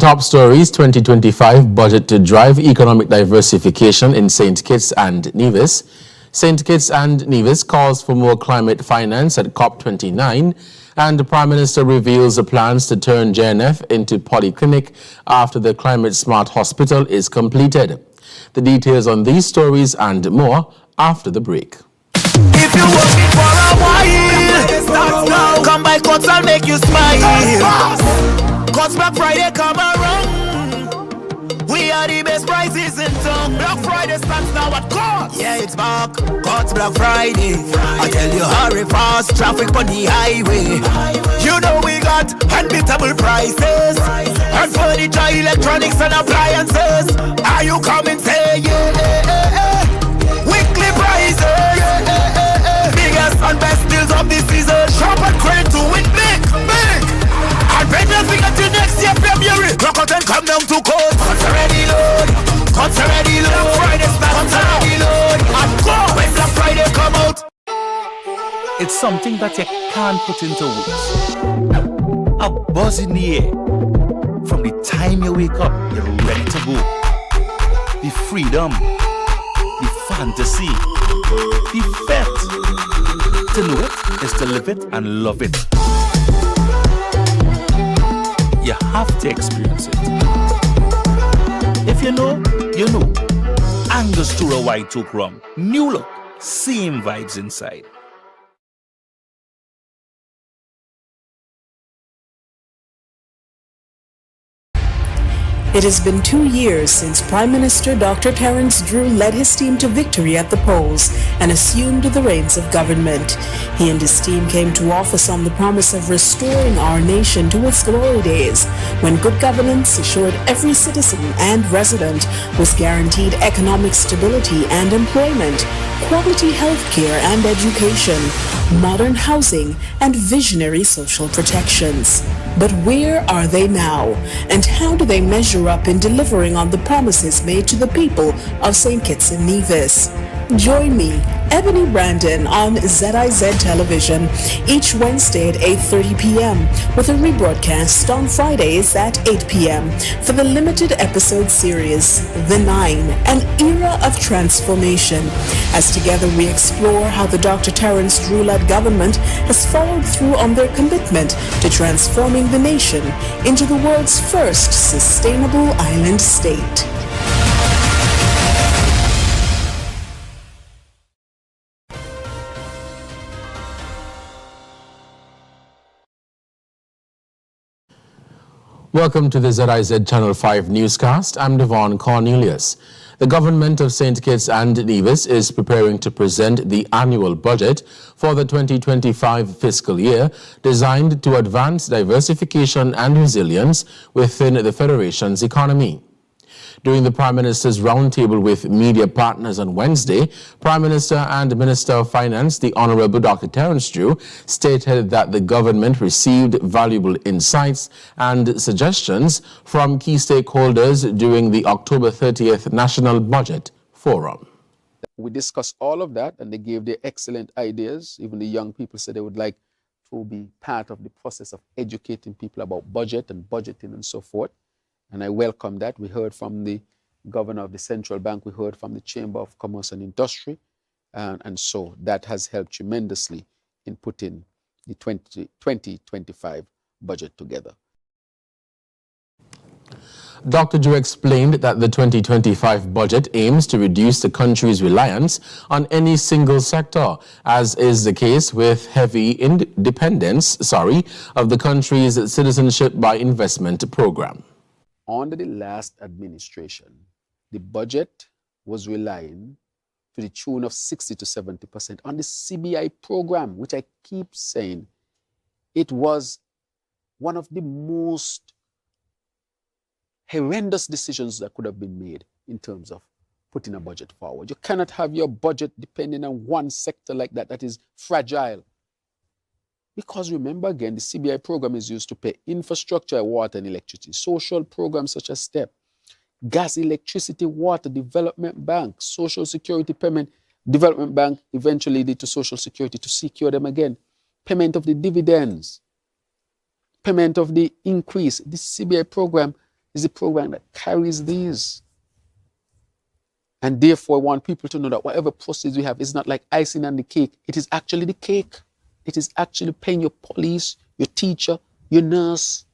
top stories, 2025 budget to drive economic diversification in St. Kitts and Nevis. St. Kitts and Nevis calls for more climate finance at COP29, and the Prime Minister reveals the plans to turn JNF into polyclinic after the Climate Smart Hospital is completed. The details on these stories and more after the break. If you're working for a while, come by Cots, I'll make you smile. Cots Black Friday come around. We are the best prices in town. Black Friday starts now at Cots. Yeah, it's back. Cots Black Friday. I tell you, hurry fast, traffic on the highway. You know we got unbeatable prices. And furniture, electronics and appliances. Are you coming? Say yeah. Weekly prices. Biggest and best deals of this season. Shop and credit to win big. And when you think until next year, February, clock out and come down to Coats. Cots already load. Cots already load. Black Friday starts. Cots already load. And go when Black Friday come out. It's something that you can't put into words. A buzz in the air. From the time you wake up, you're ready to go. The freedom, the fantasy, the fete. To know it is to live it and love it. You have to experience it. If you know, you know. Angostura White Oak Rum. New look, same vibes inside. It has been 2 years since Prime Minister Dr. Terence Drew led his team to victory at the polls and assumed the reins of government. He and his team came to office on the promise of restoring our nation to its glory days, when good governance assured every citizen and resident was guaranteed economic stability and employment, quality health care and education, modern housing, and visionary social protections. But where are they now? And how do they measure up in delivering on the promises made to the people of St. Kitts and Nevis? Join me, Ebony Brandon, on ZIZ Television each Wednesday at 8:30 p.m. with a rebroadcast on Fridays at 8 p.m. for the limited episode series, The Nine, an era of transformation, as together we explore how the Dr. Terence Drew-led government has followed through on their commitment to transforming the nation into the world's first sustainable island state. Welcome to the ZIZ Channel 5 newscast. I'm Devon Cornelius. The government of St. Kitts and Nevis is preparing to present the annual budget for the 2025 fiscal year, designed to advance diversification and resilience within the Federation's economy. During the Prime Minister's roundtable with media partners on Wednesday, Prime Minister and Minister of Finance, the Honorable Dr. Terence Drew, stated that the government received valuable insights and suggestions from key stakeholders during the October 30th National Budget Forum. We discussed all of that, and they gave their excellent ideas. Even the young people said they would like to be part of the process of educating people about budget and budgeting and so forth. And I welcome that. We heard from the governor of the central bank. We heard from the Chamber of Commerce and Industry. And so that has helped tremendously in putting the 2025 budget together. Dr. Drew explained that the 2025 budget aims to reduce the country's reliance on any single sector, as is the case with heavy independence of the country's citizenship by investment program. Under the last administration, the budget was relying to the tune of 60 to 70% on the CBI program, which I keep saying it was one of the most horrendous decisions that could have been made in terms of putting a budget forward. You cannot have your budget depending on one sector like that. That is fragile. Because remember again, the CBI program is used to pay infrastructure, water and electricity, social programs such as STEP, gas, electricity, water, development bank, social security payment, development bank eventually lead to social security to secure them again, payment of the dividends, payment of the increase. This CBI program is the program that carries these. And therefore, I want people to know that whatever proceeds we have is not like icing on the cake. It is actually the cake. It is actually paying your police, your teacher, your nurse,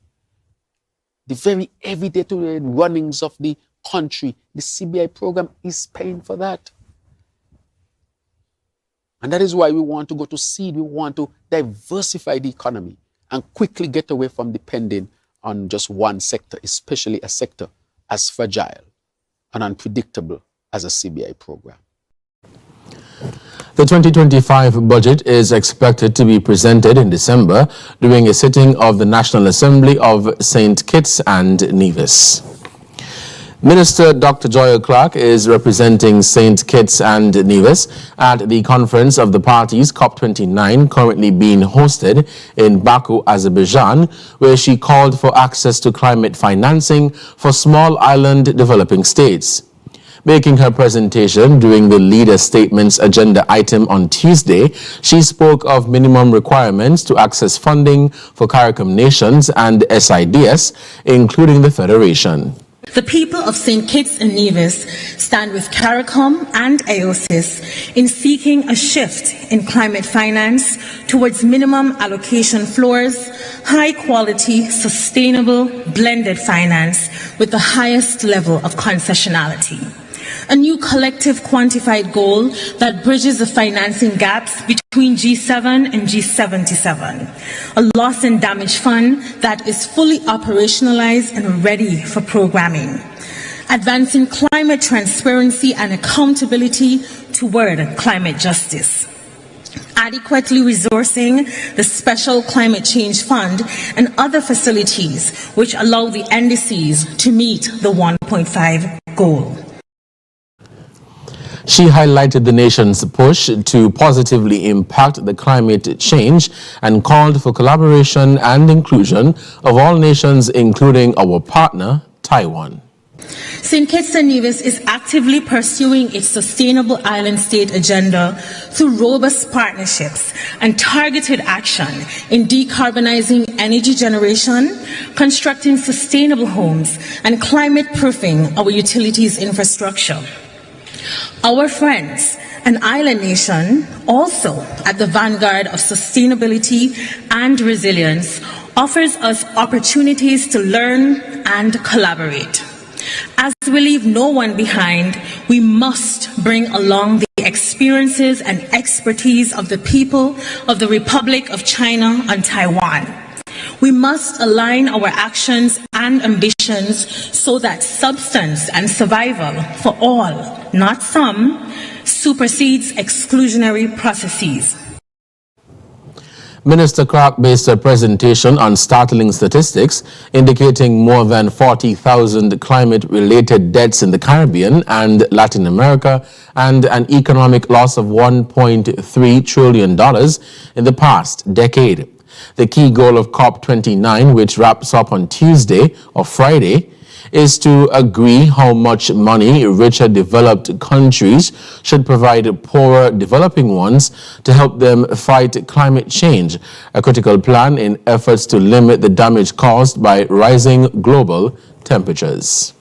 the very everyday runnings of the country. The CBI program is paying for that. And that is why we want to go to seed. We want to diversify the economy and quickly get away from depending on just one sector, especially a sector as fragile and unpredictable as a CBI program. The 2025 budget is expected to be presented in December during a sitting of the National Assembly of St. Kitts and Nevis. Minister Dr. Joya Clark is representing St. Kitts and Nevis at the conference of the parties COP29 currently being hosted in Baku, Azerbaijan, where she called for access to climate financing for small island developing states. Making her presentation during the Leader Statements agenda item on Tuesday, she spoke of minimum requirements to access funding for CARICOM nations and SIDS, including the Federation. The people of St. Kitts and Nevis stand with CARICOM and AOSIS in seeking a shift in climate finance towards minimum allocation floors, high-quality, sustainable, blended finance with the highest level of concessionality. A new collective quantified goal that bridges the financing gaps between G7 and G77. A loss and damage fund that is fully operationalized and ready for programming. Advancing climate transparency and accountability toward climate justice. Adequately resourcing the Special Climate Change Fund and other facilities which allow the NDCs to meet the 1.5 goal. She highlighted the nation's push to positively impact the climate change and called for collaboration and inclusion of all nations, including our partner, Taiwan. St. Kitts and Nevis is actively pursuing its sustainable island state agenda through robust partnerships and targeted action in decarbonizing energy generation, constructing sustainable homes, and climate-proofing our utilities infrastructure. Our friends, an island nation, also at the vanguard of sustainability and resilience, offers us opportunities to learn and collaborate. As we leave no one behind, we must bring along the experiences and expertise of the people of the Republic of China and Taiwan. We must align our actions and ambitions so that substance and survival for all, not some, supersedes exclusionary processes. Minister Clark based her presentation on startling statistics indicating more than 40,000 climate-related deaths in the Caribbean and Latin America and an economic loss of $1.3 trillion in the past decade. The key goal of COP29, which wraps up on Tuesday or Friday, is to agree how much money richer developed countries should provide poorer developing ones to help them fight climate change, a critical plan in efforts to limit the damage caused by rising global temperatures.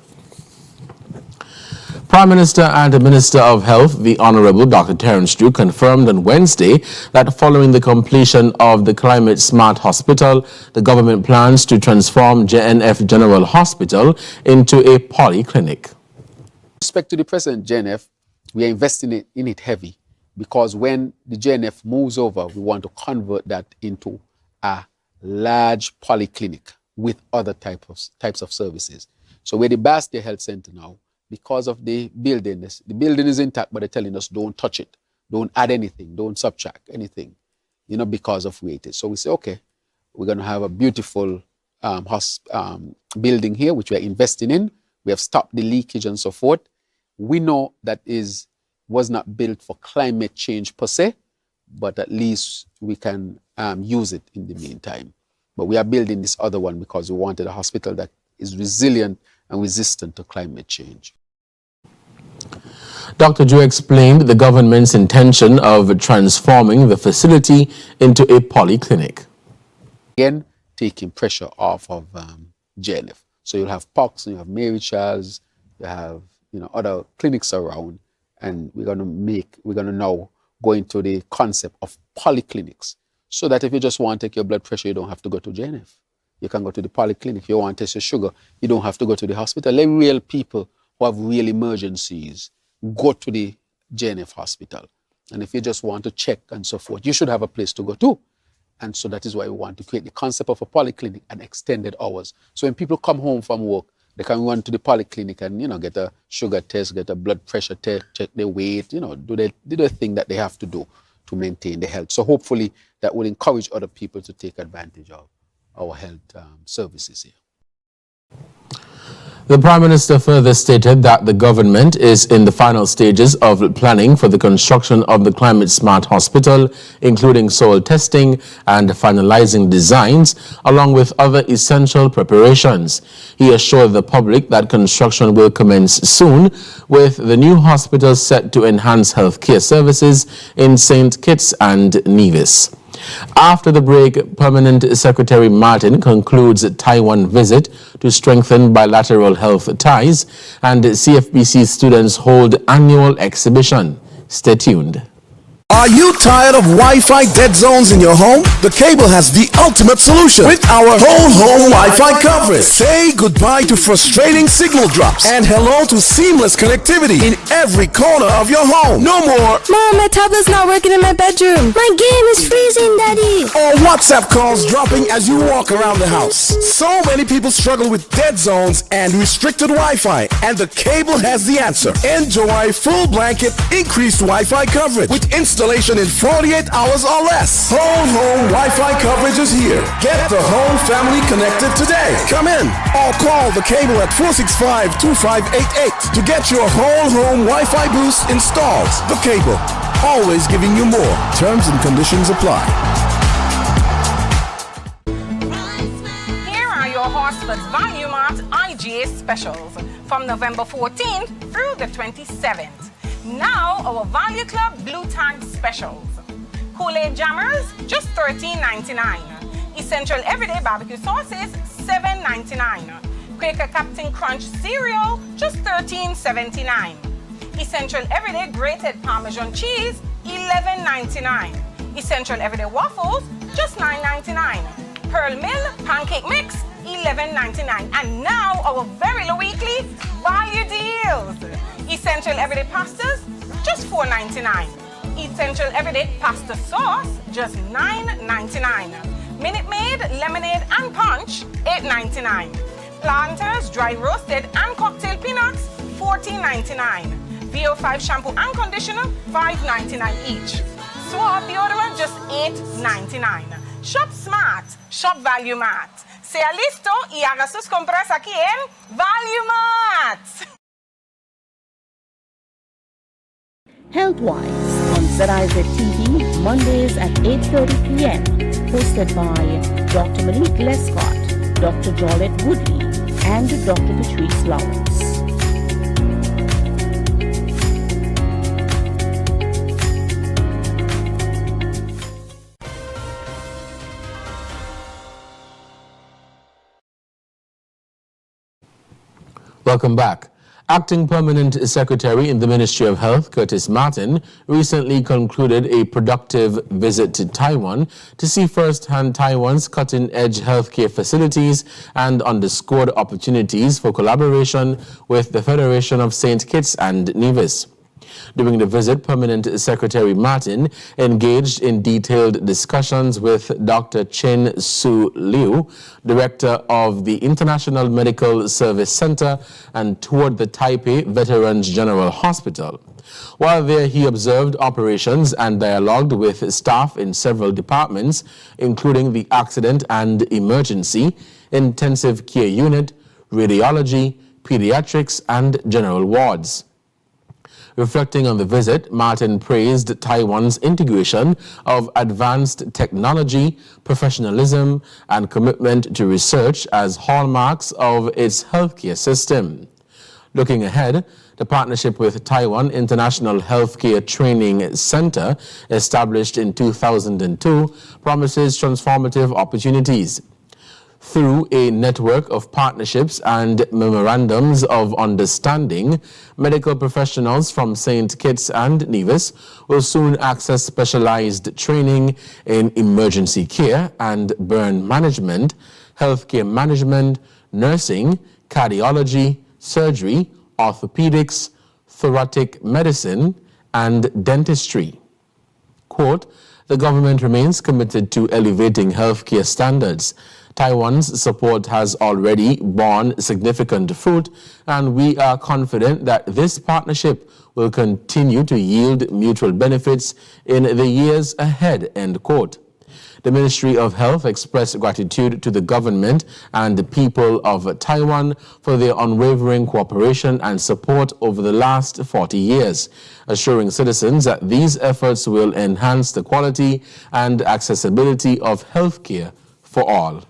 Prime Minister and Minister of Health, the Honorable Dr. Terence Drew, confirmed on Wednesday that following the completion of the Climate Smart Hospital, the government plans to transform JNF General Hospital into a polyclinic. With respect to the present JNF, we are investing in it heavy because when the JNF moves over, we want to convert that into a large polyclinic with other types of services. So we're the Bastia Health Center now. Because of the building is intact, but they're telling us don't touch it, don't add anything, don't subtract anything, because of where it is. So we say, okay, we're going to have a beautiful building here, which we're investing in. We have stopped the leakage and so forth. We know that was not built for climate change per se, but at least we can use it in the meantime. But we are building this other one because we wanted a hospital that is resilient and resistant to climate change. Dr. Drew explained the government's intention of transforming the facility into a polyclinic. Again, taking pressure off of JNF. So you'll have POCs, and you have Mary Charles, you have other clinics around, and we're gonna now go into the concept of polyclinics, so that if you just want to take your blood pressure, you don't have to go to JNF. You can go to the polyclinic. If you want to test your sugar, you don't have to go to the hospital. Let real people who have real emergencies go to the JNF Hospital. And if you just want to check and so forth, you should have a place to go to. And so that is why we want to create the concept of a polyclinic and extended hours. So when people come home from work, they can run to the polyclinic and, get a sugar test, get a blood pressure test, check their weight, do the thing that they have to do to maintain their health. So hopefully that will encourage other people to take advantage of our health services here. The Prime Minister further stated that the government is in the final stages of planning for the construction of the climate-smart hospital, including soil testing and finalizing designs, along with other essential preparations. He assured the public that construction will commence soon, with the new hospital set to enhance healthcare services in St. Kitts and Nevis. After the break, Permanent Secretary Martin concludes a Taiwan visit to strengthen bilateral health ties, and CFBC students hold annual exhibition. Stay tuned. Are you tired of Wi-Fi dead zones in your home? The Cable has the ultimate solution with our whole home Wi-Fi coverage. Say goodbye to frustrating signal drops and hello to seamless connectivity in every corner of your home. No more Mom, my tablet's not working in my bedroom. My game is freezing, Daddy. or WhatsApp calls dropping as you walk around the house. So many people struggle with dead zones and restricted Wi-Fi, and the Cable has the answer. Enjoy full blanket increased Wi-Fi coverage with installation in 48 hours or less. Whole home Wi-Fi coverage is here. Get the whole family connected today. Come in or call the Cable at 465-2588 to get your whole home Wi-Fi boost installed. The Cable, always giving you more. Terms and conditions apply. Here are your Horsford's Value Mart IGA specials from November 14th through the 27th. Now, our Value Club Blue Tag specials. Kool-Aid Jammers, just $13.99. Essential Everyday Barbecue Sauces, $7.99. Quaker Captain Crunch Cereal, just $13.79. Essential Everyday Grated Parmesan Cheese, $11.99. Essential Everyday Waffles, just $9.99. Pearl Mill Pancake Mix, $11.99. And now, our very low weekly value deals. Essential Everyday Pastas, just $4.99. Essential Everyday Pasta Sauce, just $9.99. Minute Maid, Lemonade and Punch, $8.99. Planters, Dry Roasted and Cocktail Peanuts, $14.99. VO5 Shampoo and Conditioner, $5.99 each. Suave Deodorant, just $8.99. Shop Smart, Shop Value Mart. Sea listo y haga sus compras aquí en Value Mart. Healthwise on ZIZ TV, Mondays at 8:30 p.m. Hosted by Dr. Malik Lescott, Dr. Jolette Woodley, and Dr. Patrice Lawrence. Welcome back. Acting Permanent Secretary in the Ministry of Health, Curtis Martin, recently concluded a productive visit to Taiwan to see firsthand Taiwan's cutting-edge healthcare facilities and underscored opportunities for collaboration with the Federation of St. Kitts and Nevis. During the visit, Permanent Secretary Martin engaged in detailed discussions with Dr. Chin Su Liu, Director of the International Medical Service Center, and toured the Taipei Veterans General Hospital. While there, he observed operations and dialogued with staff in several departments, including the Accident and Emergency, Intensive Care Unit, Radiology, Pediatrics, and General Wards. Reflecting on the visit, Martin praised Taiwan's integration of advanced technology, professionalism, and commitment to research as hallmarks of its healthcare system. Looking ahead, the partnership with Taiwan International Healthcare Training Center, established in 2002, promises transformative opportunities. Through a network of partnerships and memorandums of understanding, medical professionals from St. Kitts and Nevis will soon access specialized training in emergency care and burn management, healthcare management, nursing, cardiology, surgery, orthopedics, thoracic medicine, and dentistry. Quote, the government remains committed to elevating healthcare standards. Taiwan's support has already borne significant fruit, and we are confident that this partnership will continue to yield mutual benefits in the years ahead, end quote. The Ministry of Health expressed gratitude to the government and the people of Taiwan for their unwavering cooperation and support over the last 40 years, assuring citizens that these efforts will enhance the quality and accessibility of healthcare for all.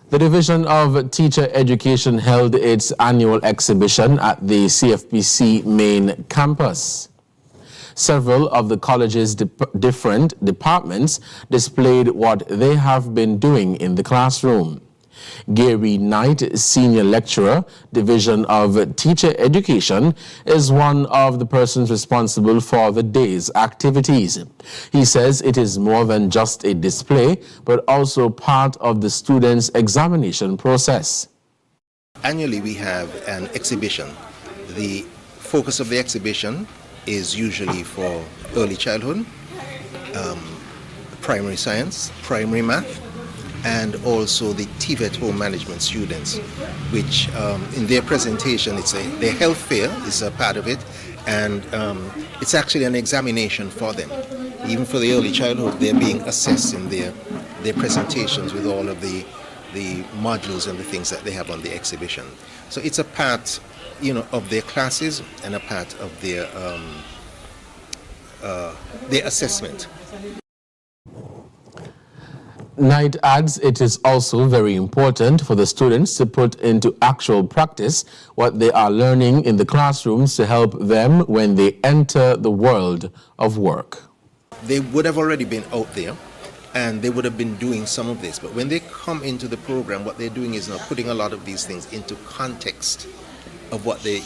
The Division of Teacher Education held its annual exhibition at the CFPC main campus. Several of the college's different departments displayed what they have been doing in the classroom. Gary Knight, Senior Lecturer, Division of Teacher Education, is one of the persons responsible for the day's activities. He says it is more than just a display, but also part of the students' examination process. Annually, we have an exhibition. The focus of the exhibition is usually for early childhood, primary science, primary math, and also the TVET home management students, which in their presentation, their health fair is a part of it, and it's actually an examination for them. Even for the early childhood, they're being assessed in their presentations with all of the modules and the things that they have on the exhibition. So it's a part, of their classes and a part of their assessment. Knight adds it is also very important for the students to put into actual practice what they are learning in the classrooms to help them when they enter the world of work. They would have already been out there and they would have been doing some of this, but when they come into the program, what they're doing is now putting a lot of these things into context of what they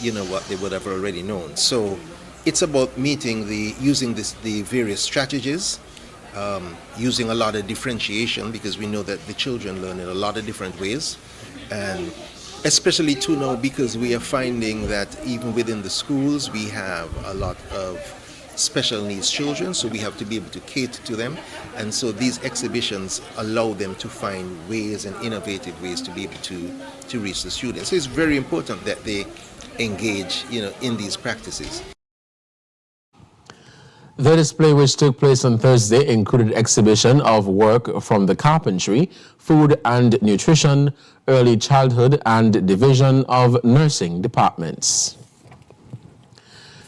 would have already known. So it's about using the various strategies, using a lot of differentiation, because we know that the children learn in a lot of different ways, and especially too now because we are finding that even within the schools we have a lot of special needs children, so we have to be able to cater to them, and so these exhibitions allow them to find ways and innovative ways to be able to reach the students. So it's very important that they engage in these practices. The display, which took place on Thursday, included exhibition of work from the carpentry, food and nutrition, early childhood, and division of nursing departments.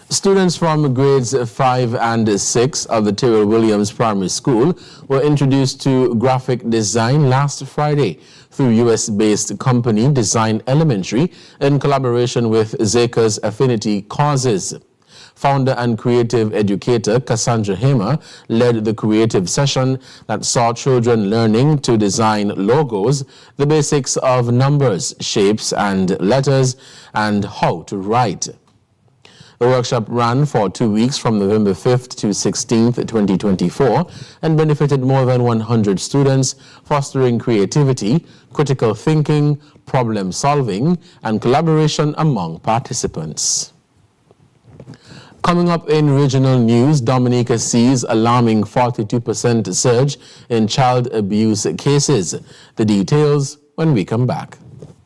Students from grades 5 and 6 of the Tyrrell Williams Primary School were introduced to graphic design last Friday through US-based company Design Elementary in collaboration with ZIZ Affinity Causes. Founder and creative educator Cassandra Hamer led the creative session that saw children learning to design logos, the basics of numbers, shapes and letters, and how to write. The workshop ran for 2 weeks from November 5th to 16th, 2024, and benefited more than 100 students, fostering creativity, critical thinking, problem solving, and collaboration among participants. Coming up in regional news, Dominica sees alarming 42% surge in child abuse cases. The details when we come back.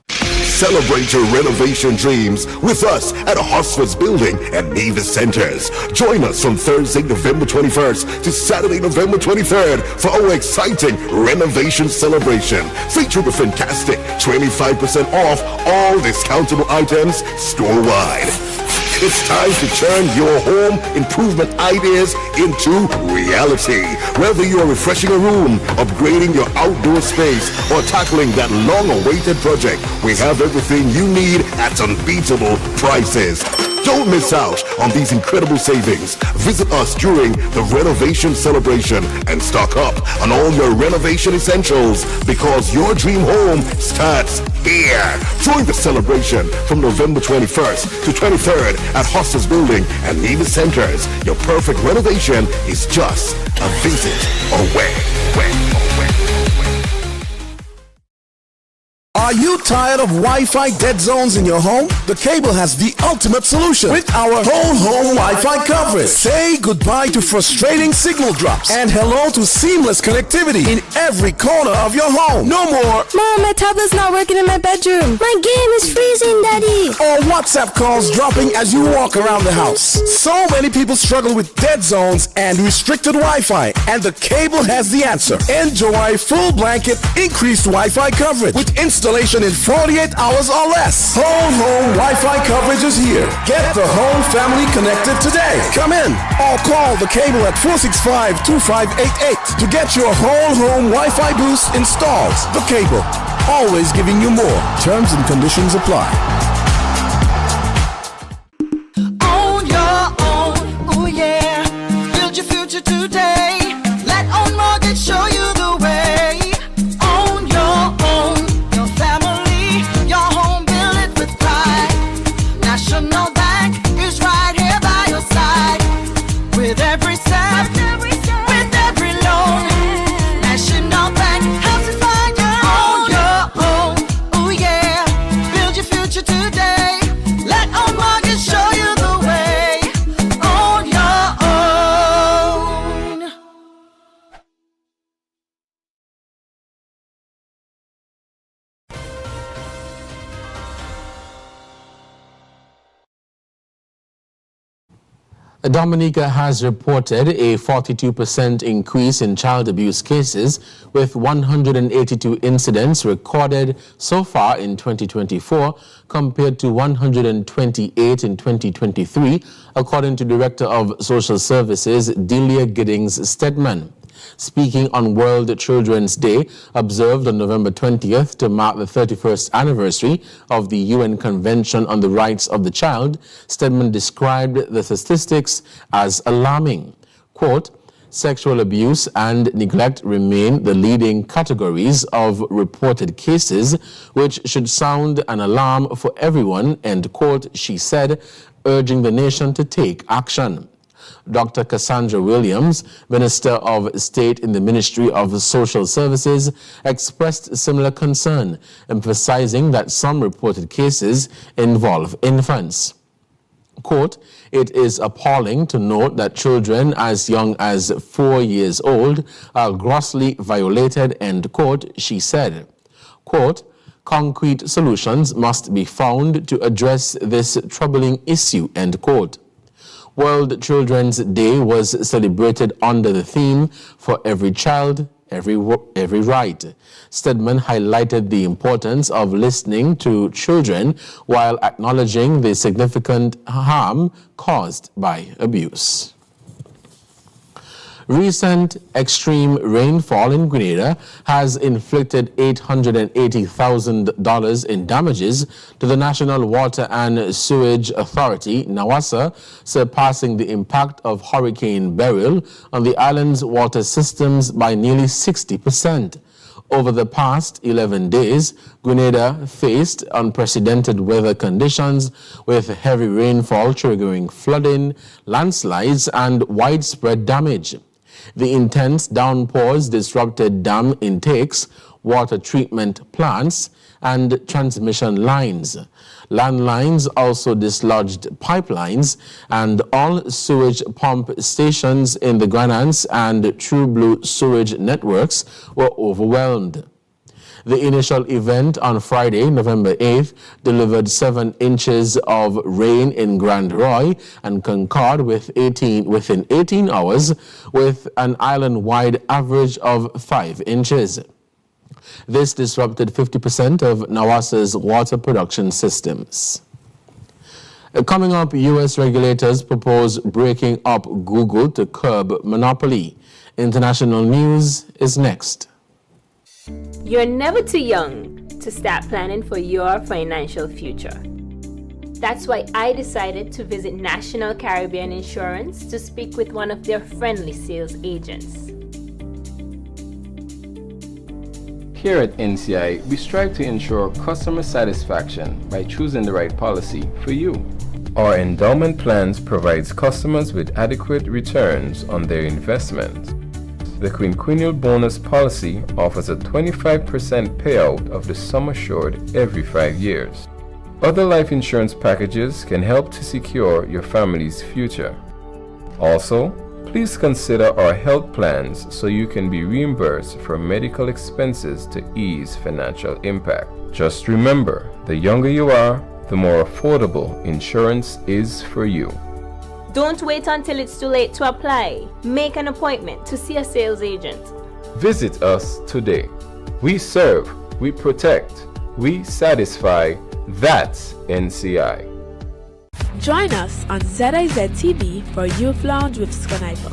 Celebrate your renovation dreams with us at Hosford's Building and Nevis Centers. Join us from Thursday, November 21st to Saturday, November 23rd for our exciting renovation celebration featuring a fantastic 25% off all discountable items store-wide. It's time to turn your home improvement ideas into reality. Whether you're refreshing a room, upgrading your outdoor space, or tackling that long-awaited project, we have everything you need at unbeatable prices. Don't miss out on these incredible savings. Visit us during the renovation celebration and stock up on all your renovation essentials because your dream home starts here. Join the celebration from November 21st to 23rd at Hostels Building and Nevis Centers. Your perfect renovation is just a visit away. Are you tired of Wi-Fi dead zones in your home? The Cable has the ultimate solution with our whole home Wi-Fi coverage. Say goodbye to frustrating signal drops and hello to seamless connectivity in every corner of your home. No more Mom, my tablet's not working in my bedroom. My game is freezing, Daddy. or WhatsApp calls dropping as you walk around the house. So many people struggle with dead zones and restricted Wi-Fi, and the Cable has the answer. Enjoy full blanket increased Wi-Fi coverage with installation in 48 hours or less. Whole home Wi-Fi coverage is here. Get the whole family connected today. Come in or call the Cable at 465-2588 to get your whole home Wi-Fi boost installed. The Cable, always giving you more. Terms and conditions apply. On your own, oh yeah. Build your future today. Let Own Mortgage show you the way. On your own, your family, your home, build it with pride. National Bank is right here by your side. With every step, with every loan. National Bank helps you find your own. Oh yeah, build your future today. Let Own Mortgage show you the way. On your own. Dominica has reported a 42% increase in child abuse cases, with 182 incidents recorded so far in 2024 compared to 128 in 2023, according to Director of Social Services Delia Giddings-Stedman. Speaking on World Children's Day, observed on November 20th to mark the 31st anniversary of the UN Convention on the Rights of the Child, Stedman described the statistics as alarming. Quote, sexual abuse and neglect remain the leading categories of reported cases, which should sound an alarm for everyone, end quote, she said, urging the nation to take action. Dr. Cassandra Williams, Minister of State in the Ministry of Social Services, expressed similar concern, emphasizing that some reported cases involve infants. Quote, it is appalling to note that children as young as 4 years old are grossly violated, end quote, she said. Quote, concrete solutions must be found to address this troubling issue, end quote. World Children's Day was celebrated under the theme For Every Child, Every Right. Stedman highlighted the importance of listening to children while acknowledging the significant harm caused by abuse. Recent extreme rainfall in Grenada has inflicted $880,000 in damages to the National Water and Sewage Authority, NAWASA, surpassing the impact of Hurricane Beryl on the island's water systems by nearly 60%. Over the past 11 days, Grenada faced unprecedented weather conditions with heavy rainfall triggering flooding, landslides, and widespread damage. The intense downpours disrupted dam intakes, water treatment plants, and transmission lines. Landlines also dislodged pipelines, and all sewage pump stations in the Grenada and True Blue sewage networks were overwhelmed. The initial event on Friday, November 8th, delivered 7 inches of rain in Grand Roy and Concord within 18 hours, with an island-wide average of 5 inches. This disrupted 50% of NAWASA's water production systems. Coming up, U.S. regulators propose breaking up Google to curb monopoly. International news is next. You're never too young to start planning for your financial future. That's why I decided to visit National Caribbean Insurance to speak with one of their friendly sales agents. Here at NCI, we strive to ensure customer satisfaction by choosing the right policy for you. Our endowment plans provides customers with adequate returns on their investment. The quinquennial bonus policy offers a 25% payout of the sum assured every 5 years. Other life insurance packages can help to secure your family's future. Also, please consider our health plans so you can be reimbursed for medical expenses to ease financial impact. Just remember, the younger you are, the more affordable insurance is for you. Don't wait until it's too late to apply. Make an appointment to see a sales agent. Visit us today. We serve, we protect, we satisfy. That's NCI. Join us on ZIZ TV for Youth Lounge with Sconaiper,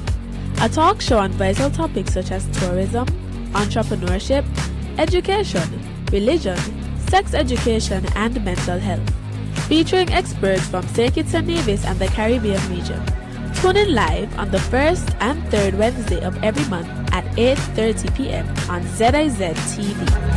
a talk show on vital topics such as tourism, entrepreneurship, education, religion, sex education, and mental health, featuring experts from St. Kitts and Nevis and the Caribbean region. Tune in live on the first and third Wednesday of every month at 8:30 p.m. on ZIZ TV.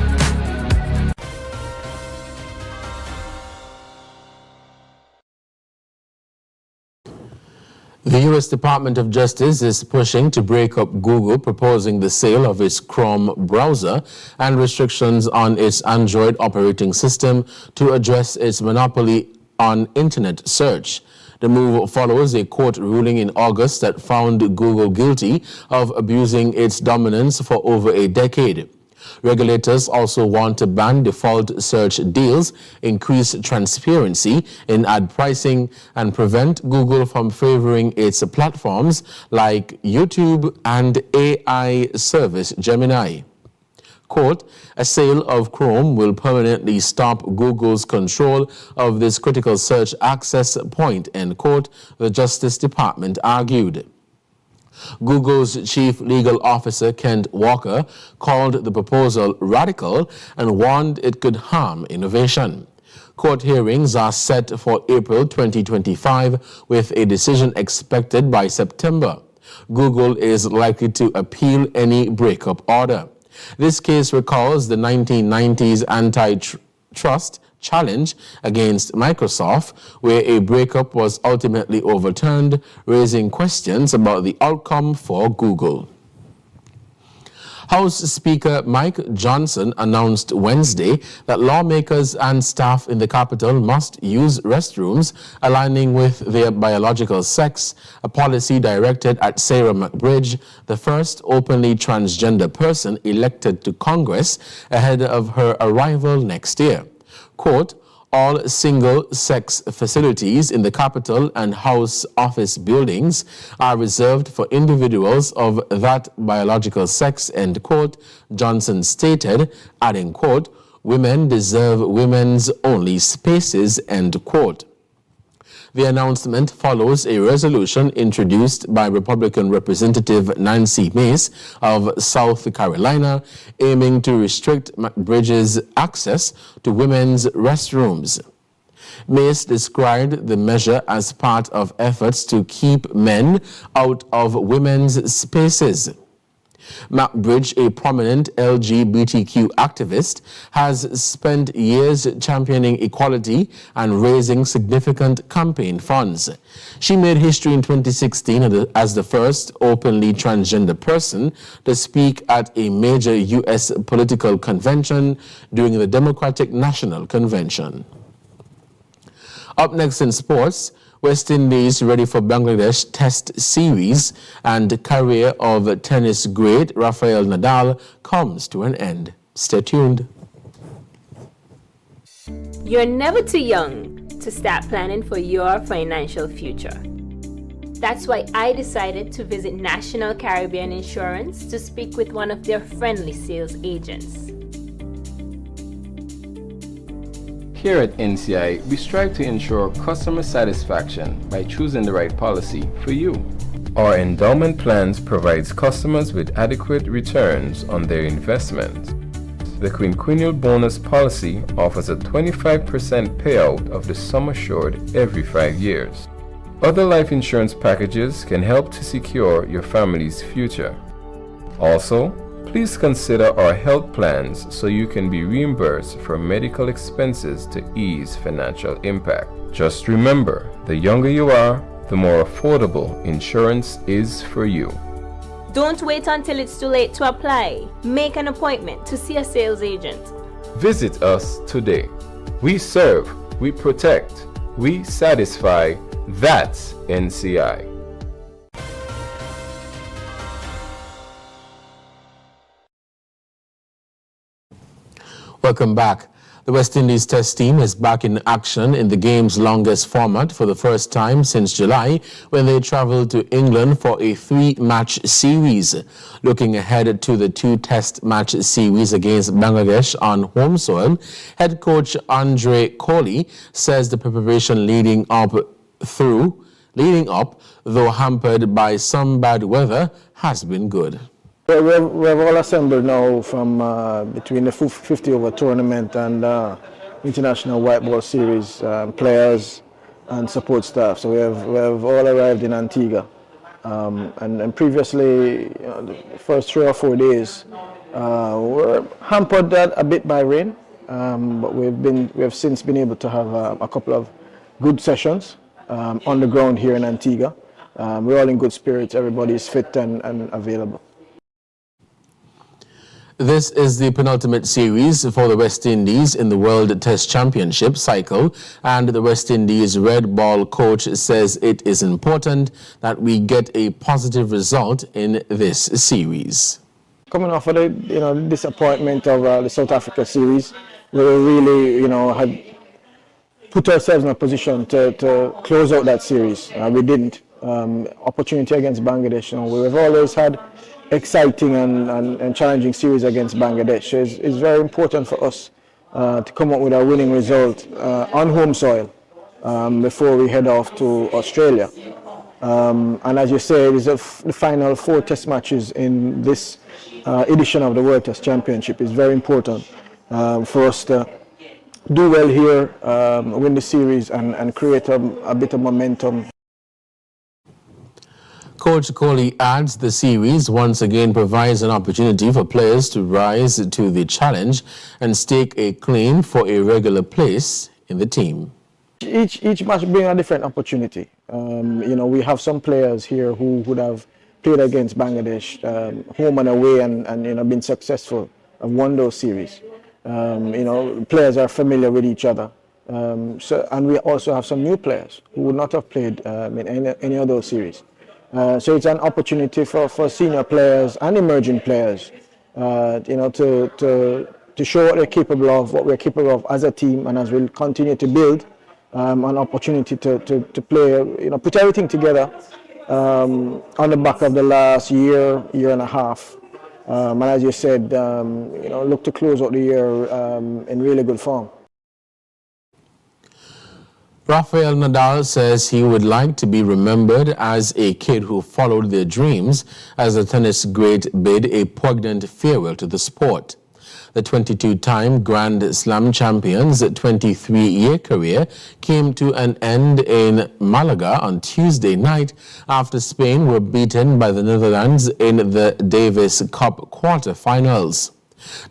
The U.S. Department of Justice is pushing to break up Google, proposing the sale of its Chrome browser and restrictions on its Android operating system to address its monopoly on internet search. The move follows a court ruling in August that found Google guilty of abusing its dominance for over a decade. Regulators also want to ban default search deals, increase transparency in ad pricing, and prevent Google from favoring its platforms like YouTube and AI service Gemini. Quote, a sale of Chrome will permanently stop Google's control of this critical search access point, end quote, the Justice Department argued. Google's chief legal officer, Kent Walker, called the proposal radical and warned it could harm innovation. Court hearings are set for April 2025, with a decision expected by September. Google is likely to appeal any breakup order. This case recalls the 1990s antitrust challenge against Microsoft, where a breakup was ultimately overturned, raising questions about the outcome for Google. House Speaker Mike Johnson announced Wednesday that lawmakers and staff in the Capitol must use restrooms aligning with their biological sex, a policy directed at Sarah McBridge, the first openly transgender person elected to Congress ahead of her arrival next year. Quote, all single-sex facilities in the Capitol and House office buildings are reserved for individuals of that biological sex, end quote, Johnson stated, adding, quote, women deserve women's only spaces, end quote. The announcement follows a resolution introduced by Republican Representative Nancy Mace of South Carolina, aiming to restrict McBridge's access to women's restrooms. Mace described the measure as part of efforts to keep men out of women's spaces. McBridge, a prominent LGBTQ activist, has spent years championing equality and raising significant campaign funds. She made history in 2016 as the first openly transgender person to speak at a major U.S. political convention during the Democratic National Convention. Up next in sports, West Indies ready for Bangladesh Test Series, and the career of tennis great Rafael Nadal comes to an end. Stay tuned. You're never too young to start planning for your financial future. That's why I decided to visit National Caribbean Insurance to speak with one of their friendly sales agents. Here at NCI, we strive to ensure customer satisfaction by choosing the right policy for you. Our endowment plans provides customers with adequate returns on their investment. The quinquennial bonus policy offers a 25% payout of the sum assured every 5 years. Other life insurance packages can help to secure your family's future. Also, please consider our health plans so you can be reimbursed for medical expenses to ease financial impact. Just remember, the younger you are, the more affordable insurance is for you. Don't wait until it's too late to apply. Make an appointment to see a sales agent. Visit us today. We serve, we protect, we satisfy. That's NCI. Welcome back. The West Indies Test team is back in action in the game's longest format for the first time since July, when they travelled to England for a 3-match series. Looking ahead to the 2-test match series against Bangladesh on home soil, head coach Andre Kohli says the preparation leading up, though hampered by some bad weather, has been good. We've all assembled now from between the 50 over tournament and international white ball series, players and support staff. So we have all arrived in Antigua. And previously, the first 3 or 4 days were hampered a bit by rain, but we have since been able to have a couple of good sessions on the ground here in Antigua. We're all in good spirits. Everybody is fit and available. This is the penultimate series for the West Indies in the World Test Championship cycle, and the West Indies red ball coach says it is important that we get a positive result in this series. Coming off of the disappointment of the South Africa series, we really had put ourselves in a position to close out that series. We didn't. Opportunity against Bangladesh. We've always had exciting and challenging series against Bangladesh. It's very important for us to come up with a winning result on home soil before we head off to Australia. And as you say, it is the final 4 test matches in this edition of the World Test Championship. It's very important for us to do well here, win the series and create a bit of momentum. Coach Kohli adds the series once again provides an opportunity for players to rise to the challenge and stake a claim for a regular place in the team. Each match brings a different opportunity. We have some players here who would have played against Bangladesh home and away and been successful and won those series. Players are familiar with each other. And we also have some new players who would not have played in any of those series. So it's an opportunity for senior players and emerging players, to show what they're capable of, what we're capable of as a team, and as we'll continue to build an opportunity to play, put everything together on the back of the last year and a half. And as you said, look to close out the year in really good form. Rafael Nadal says he would like to be remembered as a kid who followed their dreams as the tennis great bid a poignant farewell to the sport. The 22-time Grand Slam champion's 23-year career came to an end in Malaga on Tuesday night after Spain were beaten by the Netherlands in the Davis Cup quarter-finals.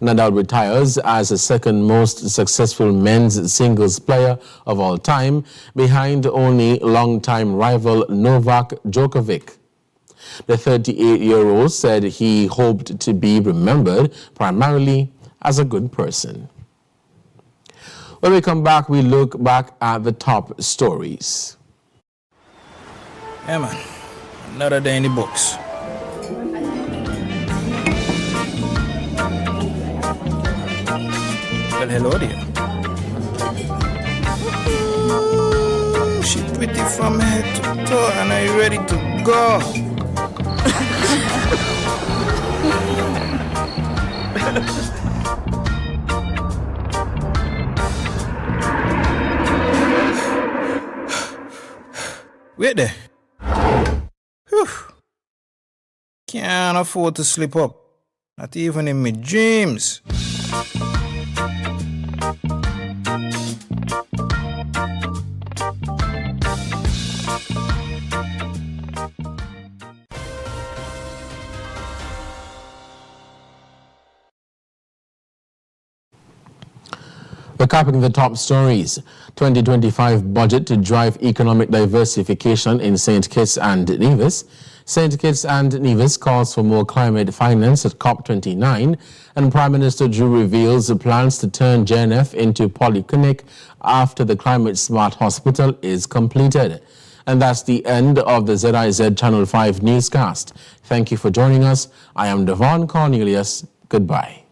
Nadal retires as the second most successful men's singles player of all time, behind only longtime rival Novak Djokovic. The 38-year-old said he hoped to be remembered primarily as a good person. When we come back, we look back at the top stories. Yeah, man. Another day in the books. Well, hello there. Ooh, she pretty from head to toe, and are you ready to go? Wait there. Whew. Can't afford to slip up. Not even in my dreams. Recapping the top stories, 2025 budget to drive economic diversification in St. Kitts and Nevis. St. Kitts and Nevis calls for more climate finance at COP29, and Prime Minister Drew reveals the plans to turn JNF into polyclinic after the Climate Smart Hospital is completed. And that's the end of the ZIZ Channel 5 newscast. Thank you for joining us. I am Devon Cornelius. Goodbye.